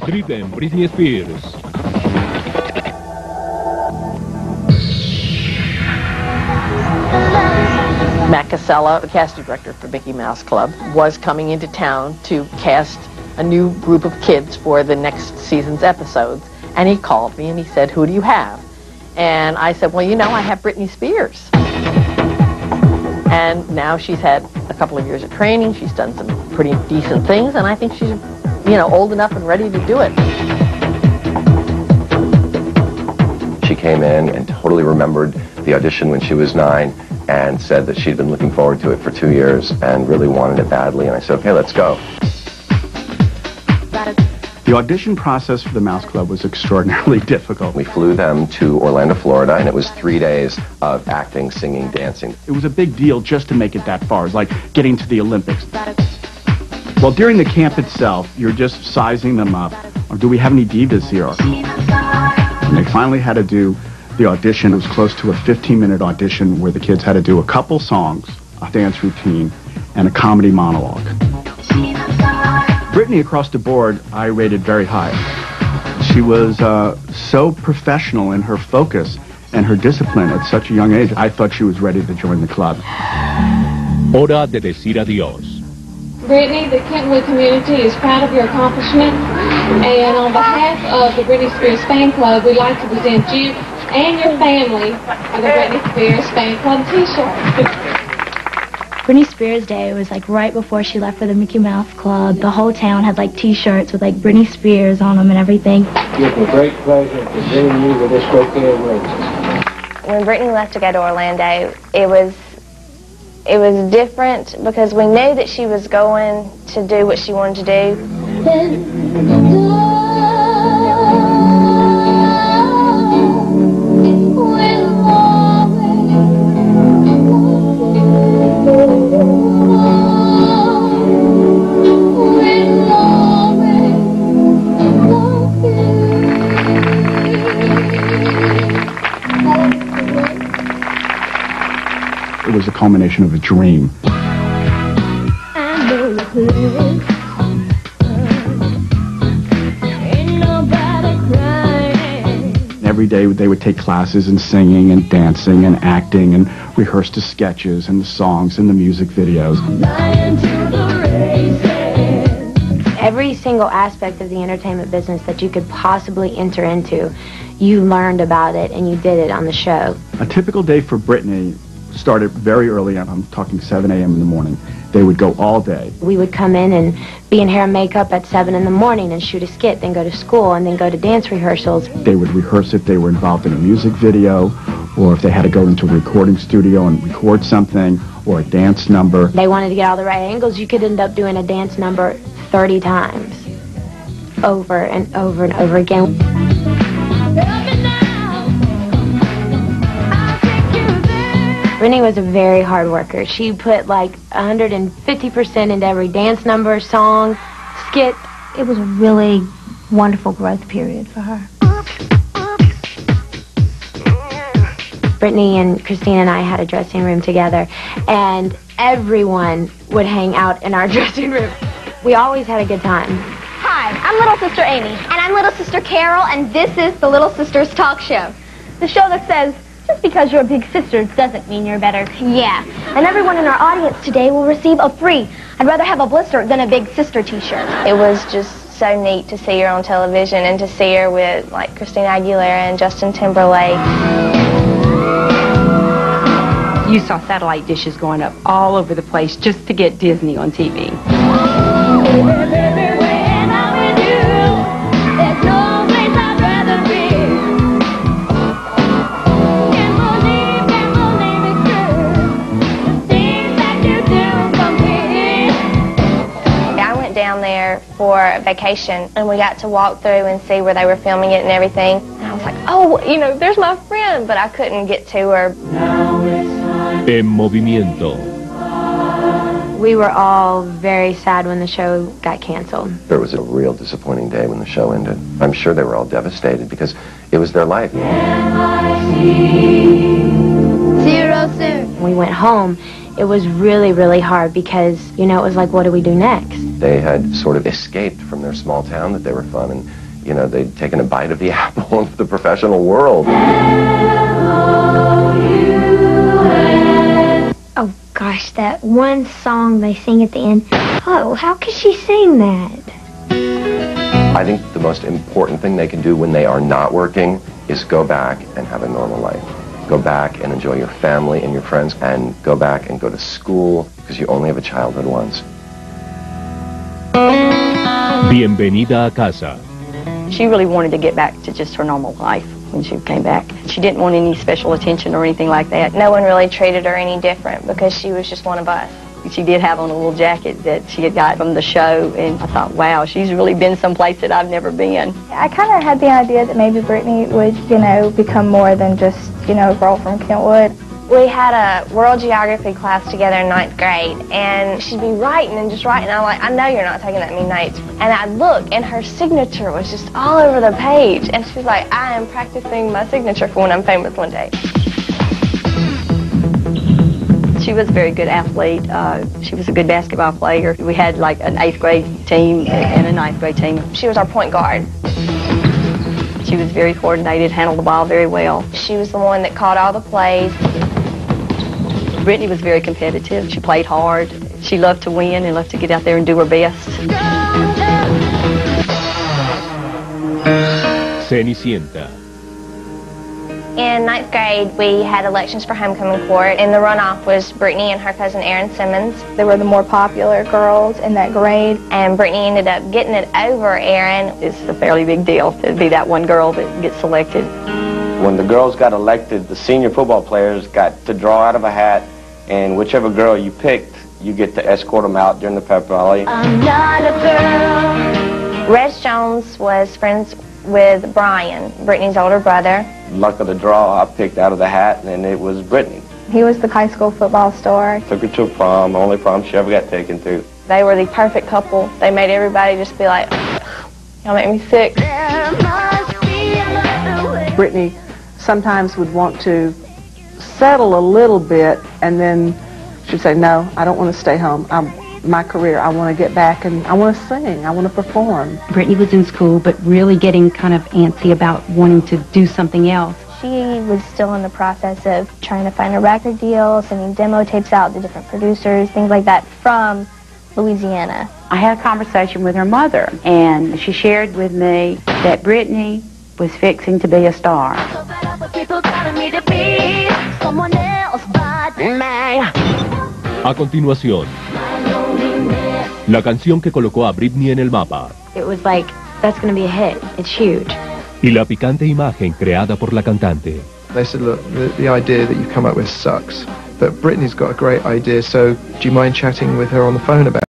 Driven Britney Spears. Matt Casella, the casting director for Mickey Mouse Club, was coming into town to cast a new group of kids for the next season's episodes. And he called me and he said, "Who do you have?" And I said, "Well, you know, I have Britney Spears." And now she's had a couple of years of training. She's done some pretty decent things, and I think she's, you know, old enough and ready to do it. She came in and totally remembered the audition when she was 9 and said that she'd been looking forward to it for 2 years and really wanted it badly. And I said, "Okay, let's go." The audition process for the Mouse Club was extraordinarily difficult. We flew them to Orlando, Florida, and it was 3 days of acting, singing, dancing. It was a big deal just to make it that far. It was like getting to the Olympics. Well, during the camp itself, you're just sizing them up. Or do we have any divas here? And they finally had to do the audition. It was close to a 15-minute audition where the kids had to do a couple songs, a dance routine, and a comedy monologue. Britney, across the board, I rated very high. She was so professional in her focus and her discipline at such a young age. I thought she was ready to join the club. Hora de decir adiós. Britney, the Kentwood community is proud of your accomplishment, and on behalf of the Britney Spears Fan Club, we'd like to present you and your family with a Britney Spears Fan Club t-shirt. Britney Spears Day was like right before she left for the Mickey Mouse Club. The whole town had like t-shirts with like Britney Spears on them and everything. It's a great pleasure presenting you with this bouquet of roses. When Britney left to go to Orlando, it was different because we knew that she was going to do what she wanted to do. It was a culmination of a dream. Every day they would take classes in singing and dancing and acting and rehearse the sketches and the songs and the music videos. Every single aspect of the entertainment business that you could possibly enter into, you learned about it and you did it on the show. A typical day for Britney started very early on. I'm talking 7 a.m. in the morning. They would go all day. We would come in and be in hair and makeup at 7 in the morning and shoot a skit, then go to school, and then go to dance rehearsals. They would rehearse if they were involved in a music video, or if they had to go into a recording studio and record something, or a dance number. They wanted to get all the right angles. You could end up doing a dance number 30 times, over and over and over again. Britney was a very hard worker. She put like 150% into every dance number, song, skit. It was a really wonderful growth period for her. Britney and Christine and I had a dressing room together, and everyone would hang out in our dressing room. We always had a good time. Hi, I'm Little Sister Amy. And I'm Little Sister Carol, and this is the Little Sisters Talk Show. The show that says, just because you're a big sister doesn't mean you're better. Yeah. And everyone in our audience today will receive a free I'd rather have a blister than a big sister t-shirt. It was just so neat to see her on television and to see her with like Christina Aguilera and Justin Timberlake. You saw satellite dishes going up all over the place just to get Disney on TV. For vacation, and we got to walk through and see where they were filming it and everything. And I was like, oh, you know, there's my friend, but I couldn't get to her. En movimiento. We were all very sad when the show got canceled. It was a real disappointing day when the show ended. I'm sure they were all devastated because it was their life. Zero soon. When we went home, it was really, really hard because, you know, it was like, what do we do next? they had sort of escaped from their small town, that they were fun, and, you know, they'd taken a bite of the apple of the professional world. Oh gosh, that one song they sing at the end. Oh, how could she sing that? I think the most important thing they can do when they are not working is go back and have a normal life. Go back and enjoy your family and your friends, and go back and go to school, because you only have a childhood once. Bienvenida a casa. She really wanted to get back to just her normal life when she came back. She didn't want any special attention or anything like that. No one really treated her any different because she was just one of us. She did have on a little jacket that she had got from the show, and I thought, wow, she's really been someplace that I've never been. I kind of had the idea that maybe Britney would, you know, become more than just, you know, a girl from Kentwood. We had a world geography class together in 9th grade, and she'd be writing and just writing. I'm like, I know you're not taking that many notes. And I'd look, and her signature was just all over the page. And she's like, I am practicing my signature for when I'm famous one day. She was a very good athlete. She was a good basketball player. We had like an 8th grade team and a 9th grade team. She was our point guard. She was very coordinated, handled the ball very well. She was the one that caught all the plays. Britney was very competitive. She played hard. She loved to win and loved to get out there and do her best. Cenicienta. In 9th grade, we had elections for homecoming court, and the runoff was Britney and her cousin Erin Simmons. They were the more popular girls in that grade. And Britney ended up getting it over Erin. It's a fairly big deal to be that one girl that gets selected. When the girls got elected, the senior football players got to draw out of a hat, and whichever girl you picked, you get to escort them out during the pep rally. I'm not a girl. Reg Jones was friends with Brian, Britney's older brother. Luck of the draw, I picked out of the hat, and it was Britney. He was the high school football star. Took her to a prom, only prom she ever got taken to. They were the perfect couple. They made everybody just be like, y'all make me sick. Britney sometimes would want to settle a little bit, and then she'd say, no, I don't want to stay home. My career, I want to get back, and I want to sing, I want to perform. Britney was in school, but really getting kind of antsy about wanting to do something else. She was still in the process of trying to find a record deal, sending demo tapes out to different producers, things like that, from Louisiana. I had a conversation with her mother, and she shared with me that Britney was fixing to be a star. A continuación, la canción que colocó a Britney en el mapa. It was like, that's going to be a hit. It's huge. Y la picante imagen creada por la cantante. They said, look, the idea that you come up with sucks, but Britney's got a great idea, so do you mind chatting with her on the phone about it?